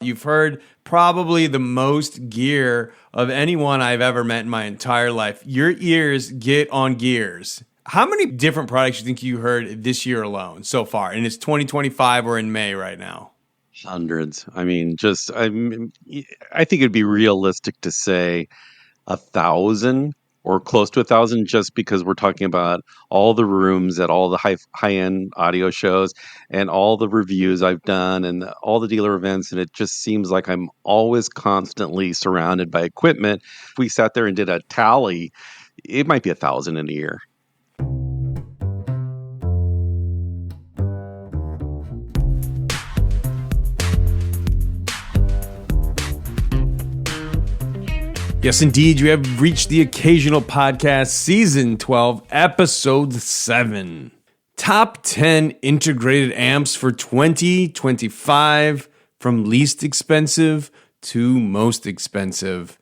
You've heard probably the most gear of anyone I've ever met in my entire life. Your ears get on gears. How many different products do you think you heard this year alone so far? And it's 2025, we're in May right now. Hundreds. I mean, I think it'd be realistic to say 1,000 or close to 1,000, just because we're talking about all the rooms at all the high end audio shows and all the reviews I've done and all the dealer events, and it just seems like I'm always constantly surrounded by equipment. If we sat there and did a tally, it might be 1,000 in a year. Yes, indeed, you have reached the Occasional Podcast, Season 12, Episode 7. Top 10 integrated amps for 2025, from least expensive to most expensive.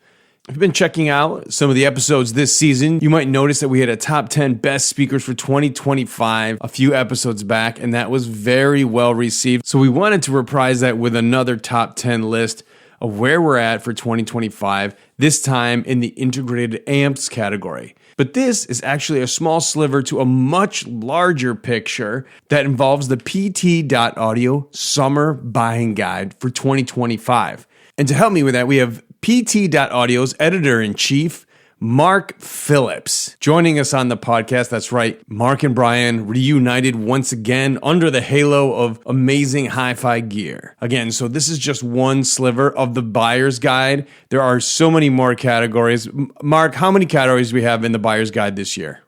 If you've been checking out some of the episodes this season, you might notice that we had a top 10 best speakers for 2025 a few episodes back, and that was very well received. So we wanted to reprise that with another top 10 list of where we're at for 2025, this time in the integrated amps category. But this is actually a small sliver to a much larger picture that involves the PT.Audio Summer Buying Guide for 2025. And to help me with that, we have PT.Audio's editor-in-chief, Mark Phillips, joining us on the podcast. That's right, Mark and Brian reunited once again under the halo of amazing hi-fi gear. Again, so this is just one sliver of the buyer's guide. There are so many more categories. Mark, how many categories do we have in the buyer's guide this year?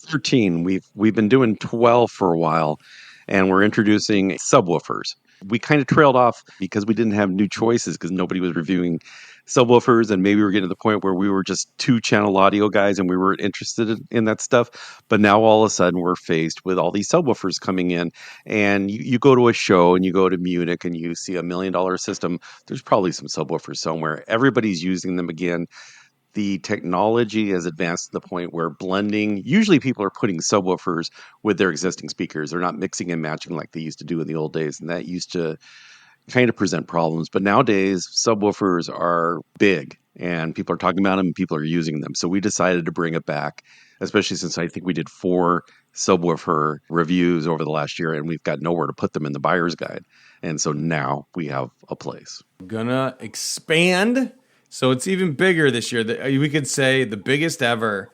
13. We've been doing 12 for a while, and we're introducing subwoofers. We kind of trailed off because we didn't have new choices because nobody was reviewing subwoofers, and maybe we're getting to the point where we were just 2-channel audio guys and we weren't interested in that stuff. But now all of a sudden we're faced with all these subwoofers coming in, and you go to a show and you go to Munich and you see $1 million system. There's probably some subwoofers somewhere. Everybody's using them again. The technology has advanced to the point where blending, usually people are putting subwoofers with their existing speakers. They're not mixing and matching like they used to do in the old days. And that used to kind of present problems. But nowadays, subwoofers are big and people are talking about them and people are using them. So we decided to bring it back, especially since I think we did 4 subwoofer reviews over the last year and we've got nowhere to put them in the buyer's guide. And so now we have a place. We're gonna expand. So it's even bigger this year. We could say the biggest ever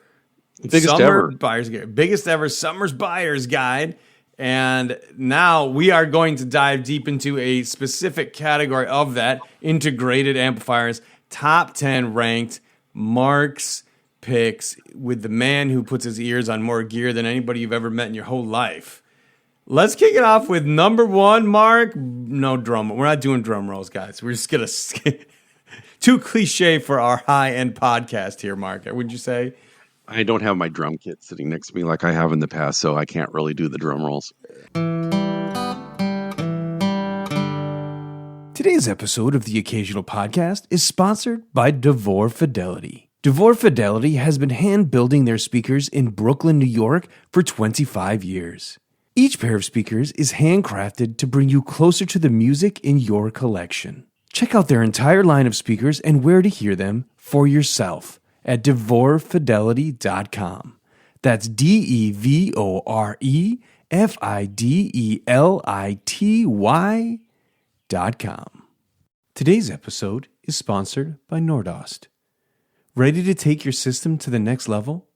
buyer's guide, biggest ever summer's buyer's guide. And now we are going to dive deep into a specific category of that, integrated amplifiers, top 10 ranked, Mark's picks, with the man who puts his ears on more gear than anybody you've ever met in your whole life. Let's kick it off with number 1, Mark. No drum. We're not doing drum rolls, guys. We're just going to... Too cliche for our high-end podcast here, Mark. Would you say? I don't have my drum kit sitting next to me like I have in the past, so I can't really do the drum rolls. Today's episode of the Occasional Podcast is sponsored by DeVore Fidelity. DeVore Fidelity has been hand-building their speakers in Brooklyn, New York for 25 years. Each pair of speakers is handcrafted to bring you closer to the music in your collection. Check out their entire line of speakers and where to hear them for yourself at DeVoreFidelity.com. That's DeVoreFidelity.com. Today's episode is sponsored by Nordost. Ready to take your system to the next level?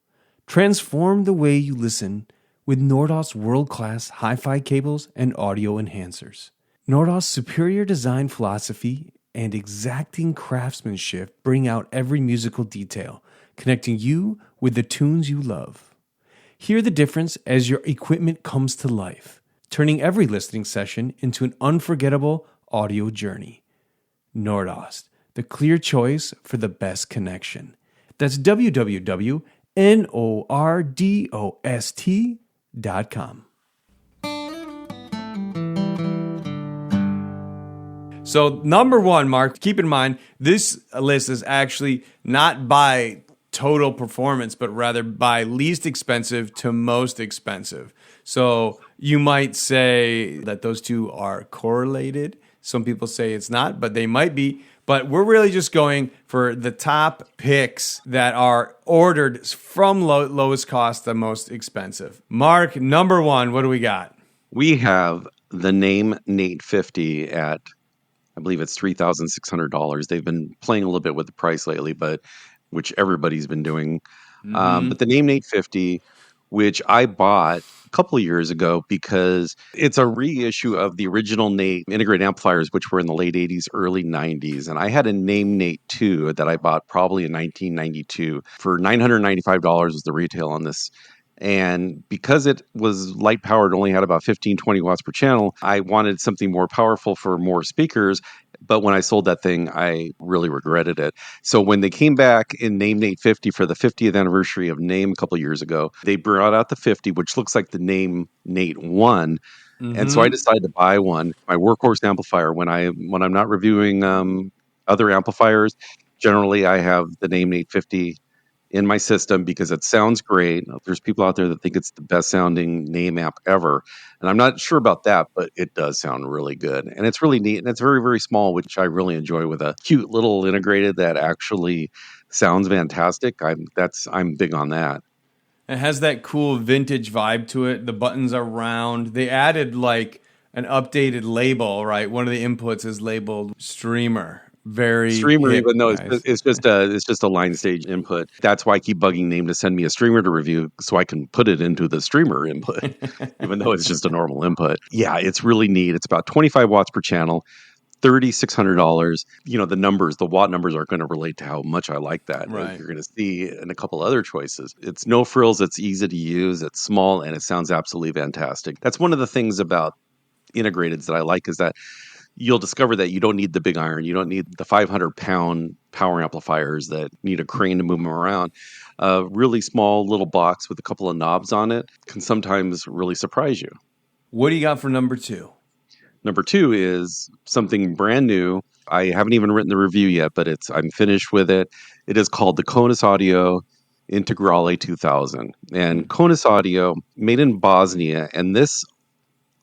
Transform the way you listen with Nordost's world-class hi-fi cables and audio enhancers. Nordost's superior design philosophy and exacting craftsmanship bring out every musical detail, connecting you with the tunes you love. Hear the difference as your equipment comes to life, turning every listening session into an unforgettable audio journey. Nordost, the clear choice for the best connection. That's www.nordost.com. So number 1, Mark, keep in mind, this list is actually not by total performance, but rather by least expensive to most expensive. So you might say that those two are correlated. Some people say it's not, but they might be. But we're really just going for the top picks that are ordered from lowest cost to most expensive. Mark, number one, what do we got? We have the Name Nate 50 at, I believe it's $3,600. They've been playing a little bit with the price lately, but which everybody's been doing. But the Name Nate 50, which I bought a couple of years ago because it's a reissue of the original Nate integrated amplifiers, which were in the late 80s, early 90s. And I had a Name Nate 2 that I bought probably in 1992 for $995 was the retail on this. And because it was light powered, only had about 15, 20 watts per channel, I wanted something more powerful for more speakers. But when I sold that thing, I really regretted it. So when they came back in Name Nate 50 for the 50th anniversary of Name a couple of years ago, they brought out the 50, which looks like the Name Nate 1. And so I decided to buy one. My workhorse amplifier, when I'm not reviewing other amplifiers, generally I have the Name Nate 50 in my system because it sounds great. There's people out there that think it's the best sounding Name amp ever. And I'm not sure about that, but it does sound really good. And it's really neat. And it's very, very small, which I really enjoy with a cute little integrated that actually sounds fantastic. I'm big on that. It has that cool vintage vibe to it. The buttons are round. They added like an updated label, right? One of the inputs is labeled streamer. Very streamer, hip, even though guys. it's just a line stage input. That's why I keep bugging Name to send me a streamer to review so I can put it into the streamer input, even though it's just a normal input. Yeah, it's really neat. It's about 25 watts per channel, $3,600. The watt numbers are going to relate to how much I like that. Right. You're going to see in a couple other choices. It's no frills. It's easy to use. It's small and it sounds absolutely fantastic. That's one of the things about integrateds that I like is that you'll discover that you don't need the big iron. You don't need the 500-pound power amplifiers that need a crane to move them around. A really small little box with a couple of knobs on it can sometimes really surprise you. What do you got for number two? Number two is something brand new. I haven't even written the review yet, but I'm finished with it. It is called the Konus Audio Integrale 2000. And Konus Audio, made in Bosnia, and this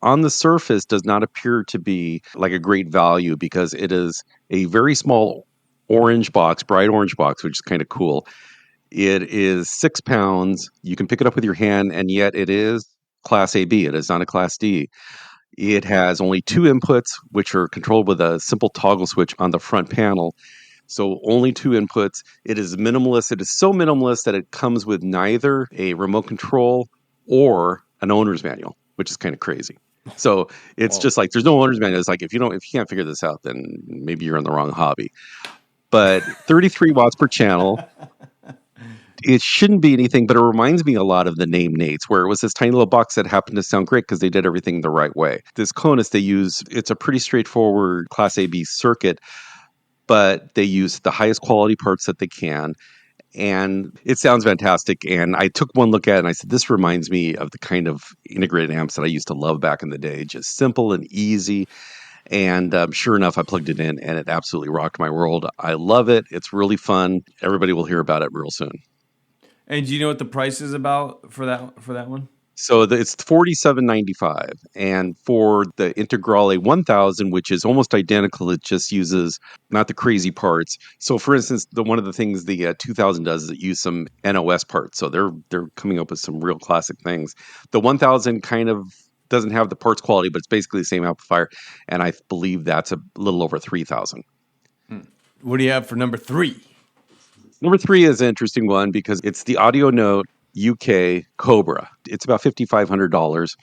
on the surface does not appear to be like a great value because it is a very small orange box, bright orange box, which is kind of cool. It is 6 pounds. You can pick it up with your hand, and yet it is Class AB. It is not a Class D. It has only 2 inputs, which are controlled with a simple toggle switch on the front panel. So only 2 inputs. It is minimalist. It is so minimalist that it comes with neither a remote control or an owner's manual, which is kind of crazy. So it's just like there's no owner's manual. It's like if you can't figure this out, then maybe you're in the wrong hobby. But 33 watts per channel. It shouldn't be anything, but it reminds me a lot of the Name Nates, where it was this tiny little box that happened to sound great because they did everything the right way. This Konus it's a pretty straightforward Class AB circuit, but they use the highest quality parts that they can. And it sounds fantastic. And I took one look at it and I said, this reminds me of the kind of integrated amps that I used to love back in the day. Just simple and easy. And sure enough, I plugged it in and it absolutely rocked my world. I love it. It's really fun. Everybody will hear about it real soon. And do you know what the price is about for that one? So it's $47.95, and for the Integrale 1000, which is almost identical, it just uses not the crazy parts. So, for instance, one of the things the 2000 does is it use some NOS parts. So they're coming up with some real classic things. The 1000 kind of doesn't have the parts quality, but it's basically the same amplifier, and I believe that's a little over 3,000. What do you have for number three? Number three is an interesting one because it's the Audio Note UK Cobra. It's about $5,500.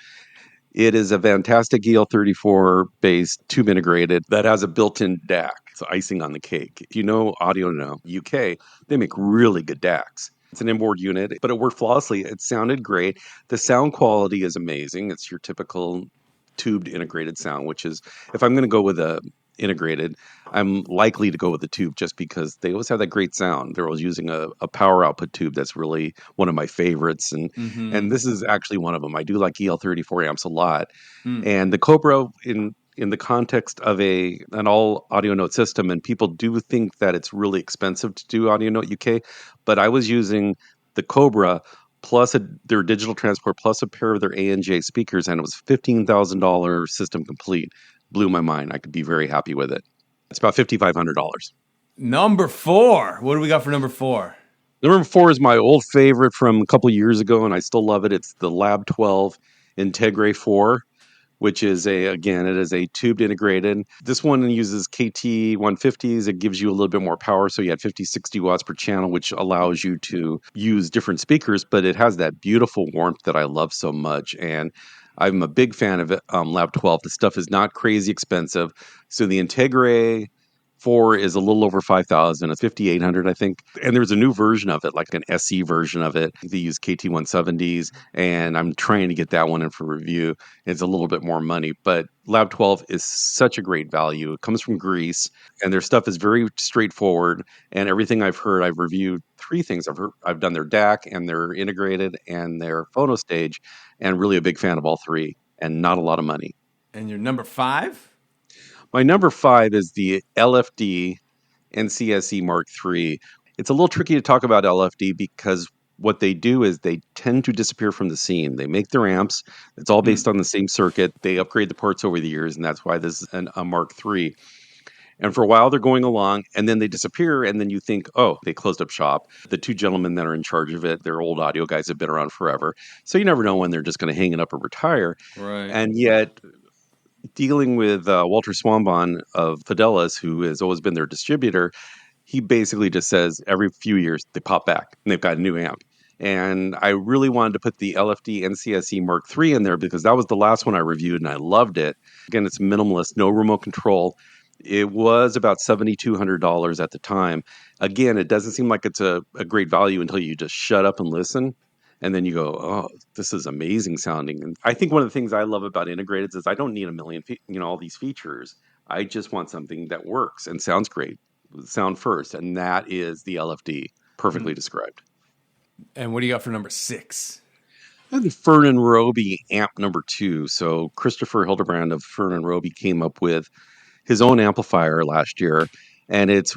It is a fantastic EL34 based tube integrated that has a built-in DAC. It's icing on the cake. If you know Audio Note UK, they make really good DACs. It's an inboard unit, but it worked flawlessly. It sounded great. The sound quality is amazing. It's your typical tubed integrated sound, which is, if I'm going to go with a integrated, I'm likely to go with the tube just because they always have that great sound. They're always using a power output tube that's really one of my favorites. And this is actually one of them. I do like EL34 amps a lot. And the Cobra in the context of an all Audio Note system, and people do think that it's really expensive to do Audio Note UK, but I was using the Cobra plus their digital transport plus a pair of their ANJ speakers, and it was $15,000 system complete. blew my mind. I could be very happy with it. It's about $5,500. Number 4. What do we got for number 4? Number 4 is my old favorite from a couple years ago, and I still love it. It's the Lab 12 Integre 4, which is it is a tubed integrated. This one uses KT 150s. It gives you a little bit more power. So you had 50, 60 watts per channel, which allows you to use different speakers, but it has that beautiful warmth that I love so much. And I'm a big fan of it, Lab 12. The stuff is not crazy expensive. So the Integre 4 is a little over 5,000. It's 5,800, I think. And there's a new version of it, like an SE version of it. They use KT 170s, and I'm trying to get that one in for review. It's a little bit more money, but Lab 12 is such a great value. It comes from Greece, and their stuff is very straightforward. And everything I've heard, I've reviewed 3 things. I've done their DAC and their integrated and their phono stage, and really a big fan of all 3, and not a lot of money. And your number 5? My number 5 is the LFD NCSE Mark III. It's a little tricky to talk about LFD because what they do is they tend to disappear from the scene. They make their amps. It's all based on the same circuit. They upgrade the parts over the years, and that's why this is a Mark III. And for a while, they're going along, and then they disappear, and then you think, oh, they closed up shop. The 2 gentlemen that are in charge of it, they're old audio guys, have been around forever. So you never know when they're just going to hang it up or retire. Right. And yet, dealing with Walter Swanbon of Fidelis, who has always been their distributor, he basically just says every few years they pop back and they've got a new amp. And I really wanted to put the LFD NCSE Mark III in there because that was the last one I reviewed and I loved it. Again, it's minimalist, no remote control. It was about $7,200 at the time. Again, it doesn't seem like it's a great value until you just shut up and listen. And then you go, oh, this is amazing sounding. And I think one of the things I love about integrateds is I don't need a million, all these features. I just want something that works and sounds great. Sound first. And that is the LFD, perfectly described. And what do you got for number 6? I have the Fern & Roby amp number 2. So Christopher Hildebrand of Fern & Roby came up with his own amplifier last year. And it's...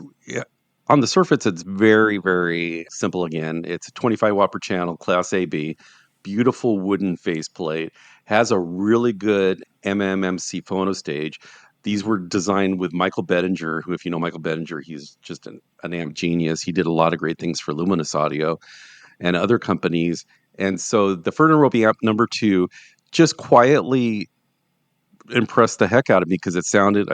on the surface, it's very, very simple again. It's a 25 watt per channel, Class AB, beautiful wooden faceplate, has a really good MMMC phono stage. These were designed with Michael Bettinger, who, if you know Michael Bettinger, he's just an amp genius. He did a lot of great things for Luminous Audio and other companies. And so the Fern & Roby amp number 2 just quietly impressed the heck out of me because it sounded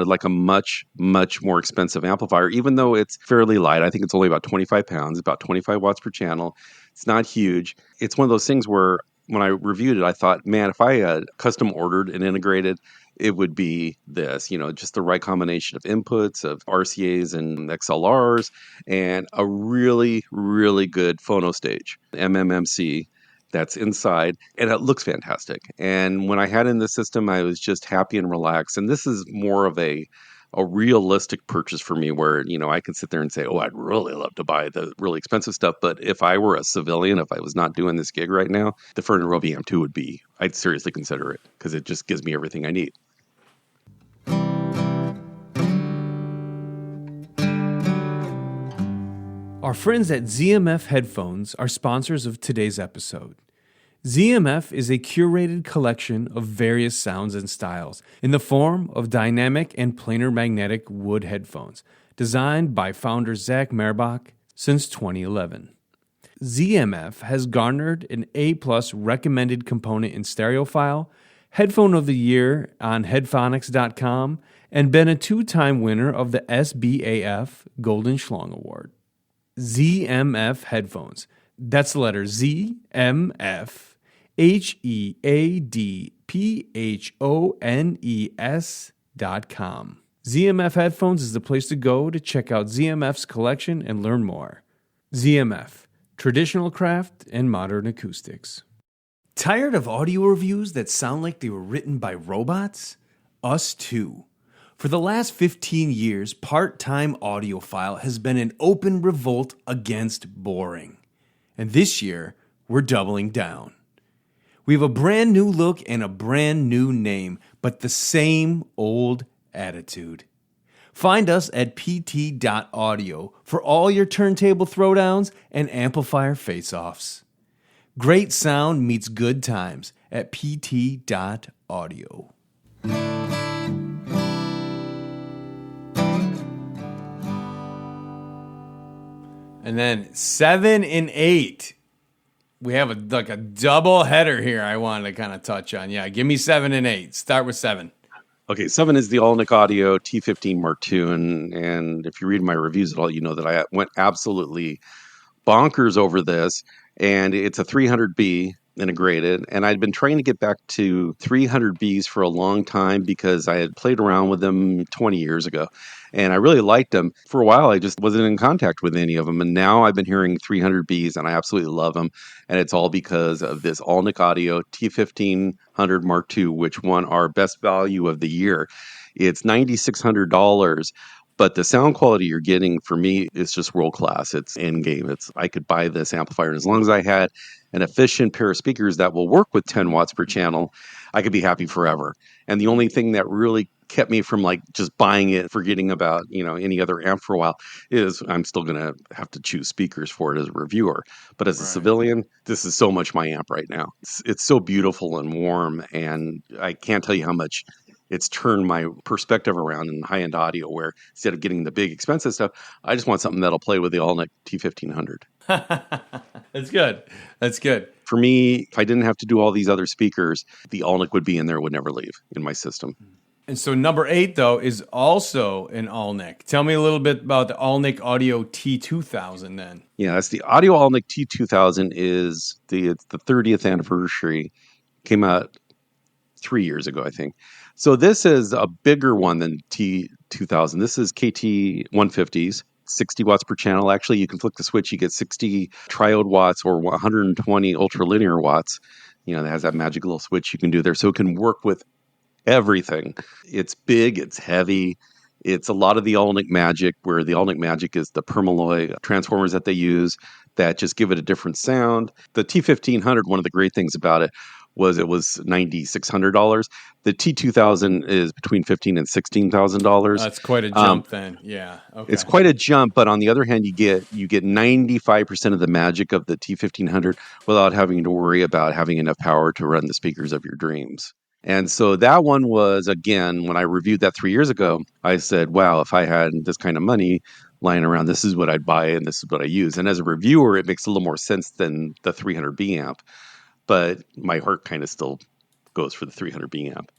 like a much, much more expensive amplifier, even though it's fairly light. I think it's only about 25 pounds, about 25 watts per channel. It's not huge. It's one of those things where when I reviewed it, I thought, man, if I had custom ordered and integrated, it would be this, just the right combination of inputs, of RCAs and XLRs, and a really, really good phono stage, MMMC, that's inside, and it looks fantastic. And when I had in the system, I was just happy and relaxed. And this is more of a realistic purchase for me where, I can sit there and say, oh, I'd really love to buy the really expensive stuff. But if I were a civilian, if I was not doing this gig right now, the Fern & Roby Amp 2 I'd seriously consider it because it just gives me everything I need. Our friends at ZMF Headphones are sponsors of today's episode. ZMF is a curated collection of various sounds and styles in the form of dynamic and planar magnetic wood headphones, designed by founder Zach Merbach since 2011. ZMF has garnered an A+ recommended component in Stereophile, Headphone of the Year on Headphonics.com, and been a 2-time winner of the SBAF Golden Schlong Award. ZMF Headphones. That's the letter ZMF HEADPHONES.com. ZMF Headphones is the place to go to check out ZMF's collection and learn more. ZMF, traditional craft and modern acoustics. Tired of audio reviews that sound like they were written by robots? Us too. For the last 15 years, Part-Time Audiophile has been an open revolt against boring. And this year, we're doubling down. We have a brand new look and a brand new name, but the same old attitude. Find us at pt.audio for all your turntable throwdowns and amplifier face-offs. Great sound meets good times at pt.audio. And then 7 and 8. We have a double header here I wanted to kind of touch on. Yeah, give me 7 and 8. Start with 7. Okay, 7 is the Alnic Audio T15 Mark II, and if you read my reviews at all, you know that I went absolutely bonkers over this, and it's a 300B integrated, and I'd been trying to get back to 300Bs for a long time because I had played around with them 20 years ago, and I really liked them. For a while, I just wasn't in contact with any of them, and now I've been hearing 300Bs, and I absolutely love them, and it's all because of this Alnic Audio T1500 Mark II, which won our best value of the year. It's $9,600, but the sound quality you're getting for me is just world class. It's in game. I could buy this amplifier, and as long as I had an efficient pair of speakers that will work with 10 watts per channel, I could be happy forever. And the only thing that really kept me from like just buying it, forgetting about any other amp for a while, is I'm still going to have to choose speakers for it as a reviewer. But as a civilian, this is so much my amp right now. It's so beautiful and warm, and I can't tell you how much it's turned my perspective around in high-end audio, where instead of getting the big expensive stuff, I just want something that'll play with the Alnic T1500. That's good. That's good. For me, if I didn't have to do all these other speakers, the Alnic would be in there, would never leave in my system. And so number 8, though, is also an Alnic. Tell me a little bit about the Alnic Audio T2000 then. Yeah, that's the Audio Alnic T2000 is it's the 30th anniversary. Came out 3 years ago, I think. So this is a bigger one than T2000. This is KT 150s, 60 watts per channel. Actually, you can flick the switch, you get 60 triode watts or 120 ultralinear watts. That has that magic little switch you can do there. So it can work with everything. It's big, it's heavy. It's a lot of the Alnic magic, where the Alnic magic is the Permalloy transformers that they use that just give it a different sound. The T1500, one of the great things about it was $9,600. The T2000 is between $15,000 and $16,000. That's quite a jump then. Yeah. Okay. It's quite a jump, but on the other hand, you get 95% of the magic of the T1500 without having to worry about having enough power to run the speakers of your dreams. And so that one was, again, when I reviewed that 3 years ago, I said, wow, if I had this kind of money lying around, this is what I'd buy and this is what I use. And as a reviewer, it makes a little more sense than the 300B amp. But my heart kind of still goes for the 300B amp.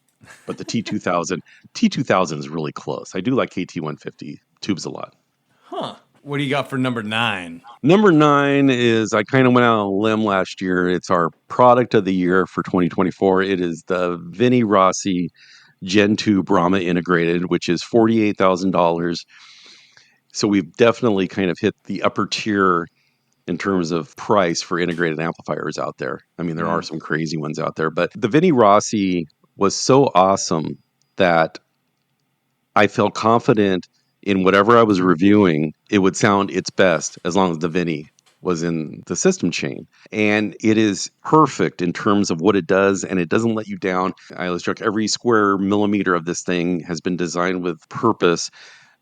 But the T2000 is really close. I do like KT 150 tubes a lot. Huh. What do you got for number 9? Number 9 is, I kind of went out on a limb last year. It's our product of the year for 2024. It is the Vinny Rossi Gen 2 Brahma integrated, which is $48,000. So we've definitely kind of hit the upper tier in terms of price for integrated amplifiers out there. I mean, there are some crazy ones out there, but the Vinny Rossi was so awesome that I felt confident in whatever I was reviewing, it would sound its best as long as the Vinny was in the system chain. And it is perfect in terms of what it does, and it doesn't let you down. I was struck every square millimeter of this thing has been designed with purpose.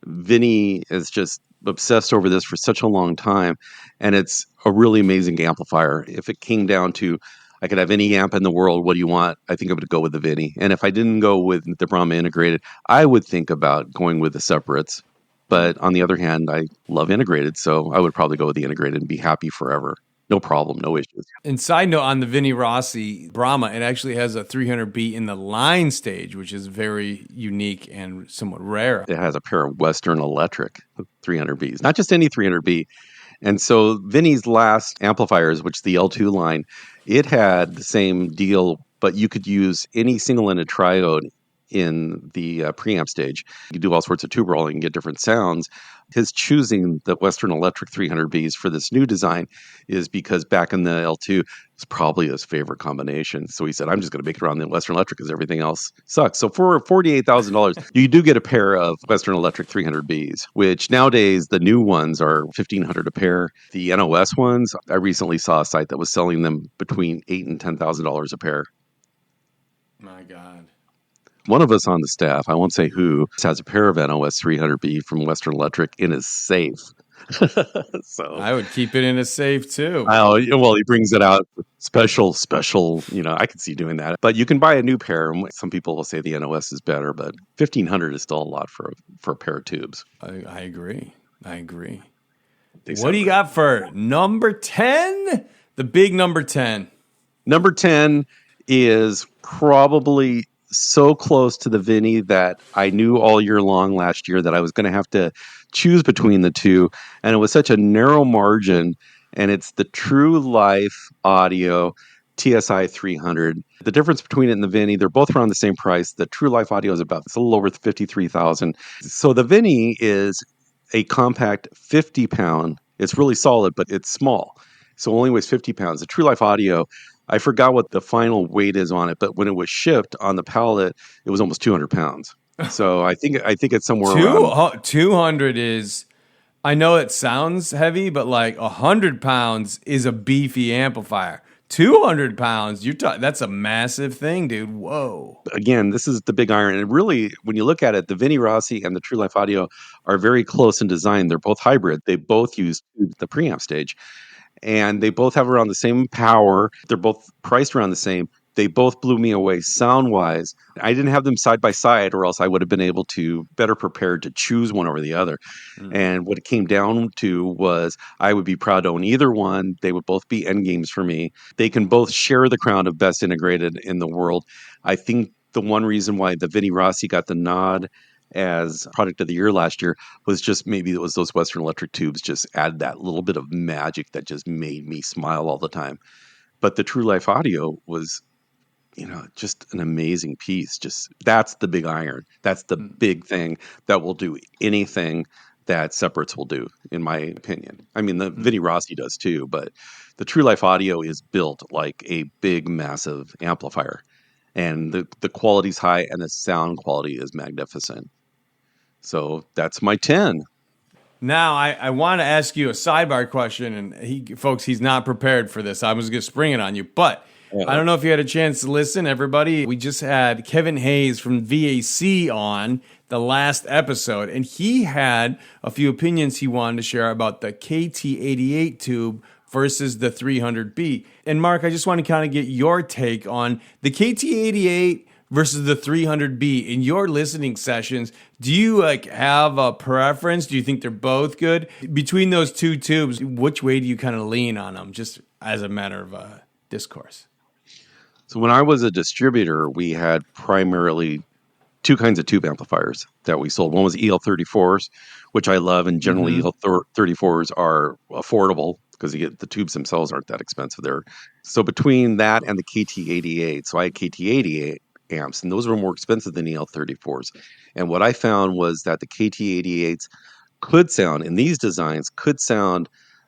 Vinny is just obsessed over this for such a long time, and it's a really amazing amplifier. If it came down to, I could have any amp in the world, what do you want? I think I would go with the Vinny. And if I didn't go with the Brahma integrated, I would think about going with the separates. But on the other hand, I love integrated, so I would probably go with the integrated and be happy forever. No problem, no issues. And side note on the Vinny Rossi Brahma, it actually has a 300B in the line stage, which is very unique and somewhat rare. It has a pair of Western Electric 300Bs, not just any 300B. And so Vinny's last amplifiers, which is the L2 line, it had the same deal, but you could use any single-ended triode in the preamp stage. You do all sorts of tube rolling and get different sounds. His choosing the Western Electric 300Bs for this new design is because back in the L2, it's probably his favorite combination. So he said, I'm just going to make it around the Western Electric because everything else sucks. So for $48,000, you do get a pair of Western Electric 300Bs, which nowadays the new ones are $1,500 a pair. The NOS ones, I recently saw a site that was selling them between $8,000 and $10,000 a pair. My God. One of us on the staff, I won't say who, has a pair of NOS 300B from Western Electric in his safe. So I would keep it in a safe too. Well, he brings it out special. I could see doing that. But you can buy a new pair. Some people will say the NOS is better, but $1,500 is still a lot for a pair of tubes. I agree. They What do sound you great. got for number 10? The big number 10. Number 10 is probably so close to the Vinny that I knew all year long last year that I was going to have to choose between the two. And it was such a narrow margin. And it's the True Life Audio TSI 300. The difference between it and the Vinny, they're both around the same price. The True Life Audio is it's a little over 53,000. So the Vinny is a compact 50-pound. It's really solid, but it's small. So it only weighs 50 pounds. The True Life Audio, I forgot what the final weight is on it, but when it was shipped on the pallet, it was almost 200 pounds. So I think it's somewhere around 200 is, I know it sounds heavy, but like 100 pounds is a beefy amplifier. 200 pounds, that's a massive thing, dude. Whoa. again, this is the big iron. And really, when you look at it, the Vinny Rossi and the True Life Audio are very close in design. They're both hybrid. They both use the preamp stage, and they both have around the same power. They're both priced around the same. They both blew me away sound wise. I didn't have them side by side, or else I would have been able to better prepared to choose one over the other. And what it came down to was I would be proud to own either one. They would both be end games for me. They can both share the crown of best integrated in the world. I think the one reason why the Vinny Rossi got the nod as product of the year last year was just maybe it was those Western Electric tubes just add that little bit of magic that just made me smile all the time. But the True Life Audio was, just an amazing piece. Just that's the big iron. That's the big thing that will do anything that separates will do, in my opinion. I mean, the Vinny Rossi does too, but the True Life Audio is built like a big, massive amplifier. And the quality's high and the sound quality is magnificent. So that's my 10. Now, I want to ask you a sidebar question, and folks, he's not prepared for this. I was going to spring it on you, but I don't know if you had a chance to listen, everybody. We just had Kevin Hayes from VAC on the last episode, and he had a few opinions he wanted to share about the KT88 tube versus the 300B. And Mark, I just want to kind of get your take on the KT88 versus the 300B in your listening sessions. Do you have a preference? Do you think they're both good? Between those two tubes, which way do you kind of lean on them, just as a matter of discourse? So when I was a distributor, we had primarily two kinds of tube amplifiers that we sold. One was EL34s, which I love, and generally EL34s are affordable because the tubes themselves aren't that expensive there. So between that and the KT88, so I had KT88 amps, and those were more expensive than EL34s. And what I found was that the KT88s could sound, in these designs, a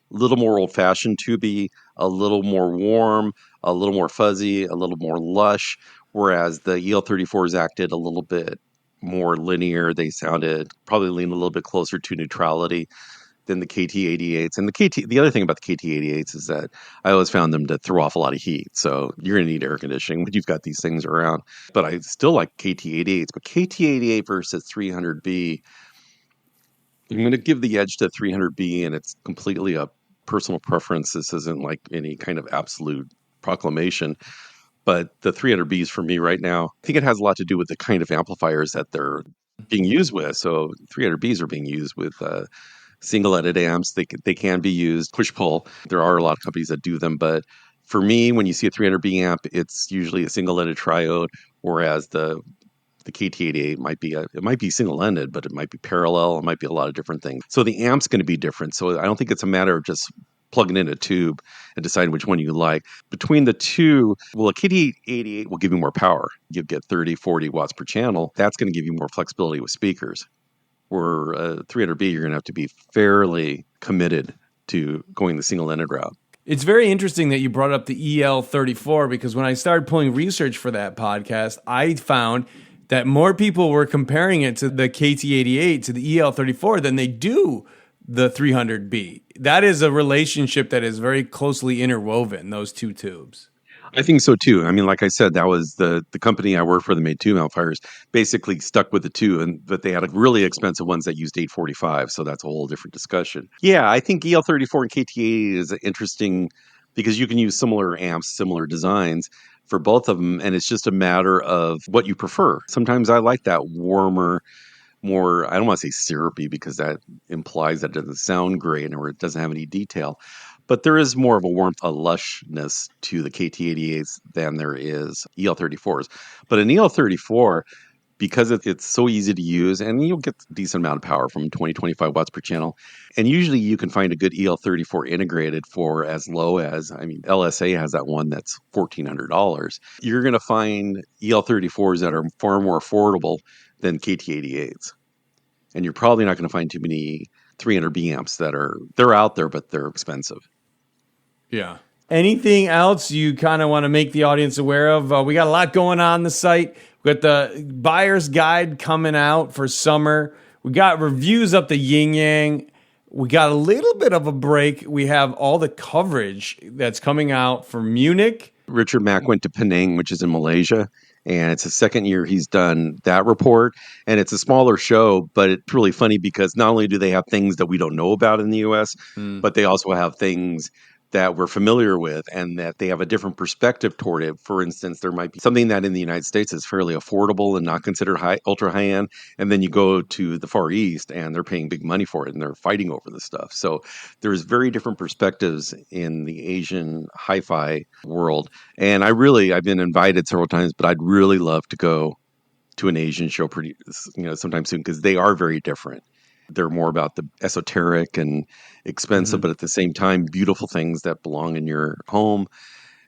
little more old-fashioned tubey, a little more warm, a little more fuzzy, a little more lush, whereas the EL34s acted a little bit more linear. They sounded probably leaned a little bit closer to neutrality than the KT88s. And the other thing about the KT88s is that I always found them to throw off a lot of heat. So you're going to need air conditioning when you've got these things around. But I still like KT88s. But KT88 versus 300B, I'm going to give the edge to 300B, and it's completely a personal preference. This isn't like any kind of absolute proclamation. But the 300Bs for me right now, I think it has a lot to do with the kind of amplifiers that they're being used with. So 300Bs are being used with single-headed amps. They can be used push-pull. There are a lot of companies that do them. But for me, when you see a 300B amp, it's usually a single-ended triode, whereas the KT88 might be single-ended, but it might be parallel. It might be a lot of different things. So the amp's going to be different. So I don't think it's a matter of just plugging in a tube and deciding which one you like. Between the two, well, a KT88 will give you more power. You get 30, 40 watts per channel. That's going to give you more flexibility with speakers. Where 300B, you're going to have to be fairly committed to going the single-ended route. It's very interesting that you brought up the EL34, because when I started pulling research for that podcast, I found that more people were comparing it to the KT88, to the EL34, than they do the 300B. That is a relationship that is very closely interwoven, those two tubes. I think so too. I mean, like I said, that was the company I worked for that made tube amplifiers basically stuck with the two, but they had really expensive ones that used 845. So that's a whole different discussion. Yeah, I think EL34 and KT88 is interesting because you can use similar amps, similar designs for both of them. And it's just a matter of what you prefer. Sometimes I like that warmer, more, I don't want to say syrupy because that implies that it doesn't sound great or it doesn't have any detail. But there is more of a warmth, a lushness to the KT88s than there is EL34s. But an EL34, because it's so easy to use, and you'll get a decent amount of power from 20, 25 watts per channel. And usually you can find a good EL34 integrated for as low as, LSA has that one that's $1,400. You're going to find EL34s that are far more affordable than KT88s. And you're probably not going to find too many 300 B amps they're out there, but they're expensive. Yeah. Anything else you kind of want to make the audience aware of? We got a lot going on the site. We got the buyer's guide coming out for summer. We got reviews up the yin yang. We got a little bit of a break. We have all the coverage that's coming out for Munich. Richard Mack went to Penang, which is in Malaysia, and it's the second year he's done that report. And it's a smaller show, but it's really funny because not only do they have things that we don't know about in the U.S., but they also have things that we're familiar with and that they have a different perspective toward it. For instance, there might be something that in the United States is fairly affordable and not considered ultra high end. And then you go to the Far East and they're paying big money for it and they're fighting over the stuff. So there's very different perspectives in the Asian hi-fi world. And I've been invited several times, but I'd really love to go to an Asian show sometime soon because they are very different. They're more about the esoteric and expensive, but at the same time, beautiful things that belong in your home.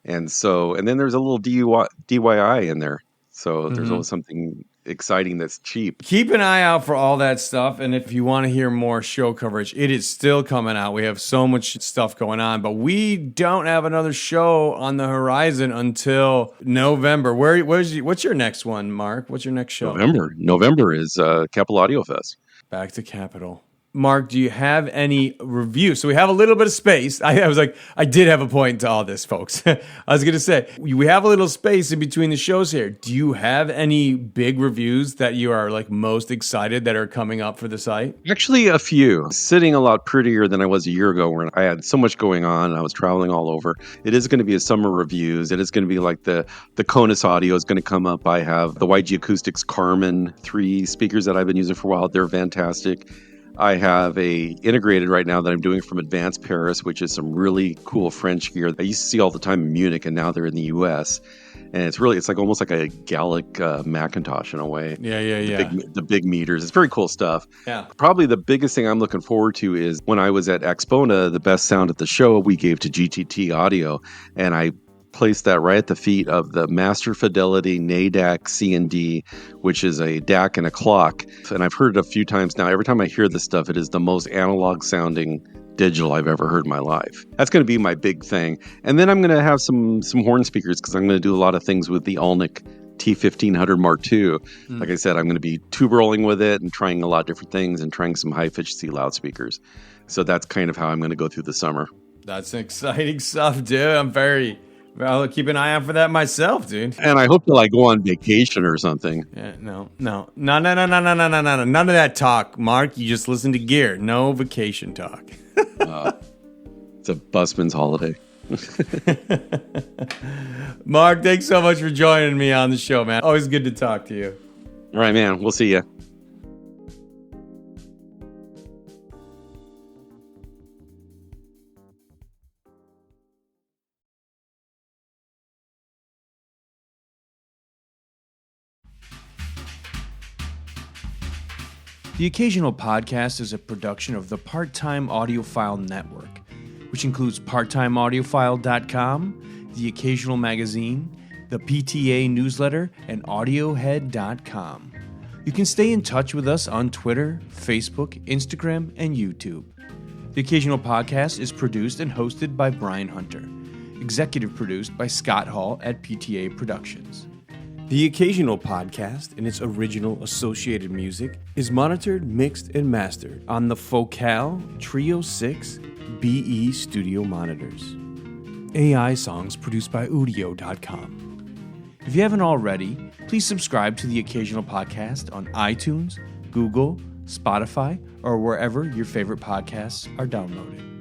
And then there's a little DIY in there. So there's always something exciting that's cheap. Keep an eye out for all that stuff. And if you want to hear more show coverage, it is still coming out. We have so much stuff going on, but we don't have another show on the horizon until November. What's your next one, Mark? What's your next show? November is Capitol Audio Fest. Back to Capitol. Mark, do you have any reviews? So we have a little bit of space. I did have a point to all this, folks. I was going to say, we have a little space in between the shows here. Do you have any big reviews that you are most excited that are coming up for the site? Actually, a few. Sitting a lot prettier than I was a year ago when I had so much going on and I was traveling all over. It is going to be a summer reviews. It is going to be like the Conus audio is going to come up. I have the YG Acoustics Carmen 3 speakers that I've been using for a while. They're fantastic. I have a integrated right now that I'm doing from Advanced Paris, which is some really cool French gear I used to see all the time in Munich, and now they're in the U.S. And it's almost like a Gallic Macintosh in a way. Yeah. The big meters. It's very cool stuff. Yeah. Probably the biggest thing I'm looking forward to is when I was at Expona, the best sound at the show we gave to GTT Audio, and I placed that right at the feet of the Master Fidelity NADAC C&D, which is a DAC and a clock. And I've heard it a few times now. Every time I hear this stuff, it is the most analog sounding digital I've ever heard in my life. That's going to be my big thing. And then I'm going to have some horn speakers because I'm going to do a lot of things with the Alnic T1500 Mark II. Like I said, I'm going to be tube rolling with it and trying a lot of different things and trying some high efficiency loudspeakers. So that's kind of how I'm going to go through the summer. That's exciting stuff, dude. I'll keep an eye out for that myself, dude. And I hope to go on vacation or something. Yeah, no. None of that talk, Mark. You just listen to gear. No vacation talk. It's a busman's holiday. Mark, thanks so much for joining me on the show, man. Always good to talk to you. All right, man. We'll see you. The Occasional Podcast is a production of the Part-Time Audiophile Network, which includes parttimeaudiophile.com, The Occasional Magazine, the PTA Newsletter, and Audiohead.com. You can stay in touch with us on Twitter, Facebook, Instagram, and YouTube. The Occasional Podcast is produced and hosted by Brian Hunter, executive produced by Scott Hall at PTA Productions. The Occasional Podcast and its original associated music is monitored, mixed, and mastered on the Focal Trio 6 BE studio monitors. AI songs produced by Udio.com. If you haven't already, please subscribe to The Occasional Podcast on iTunes, Google, Spotify, or wherever your favorite podcasts are downloaded.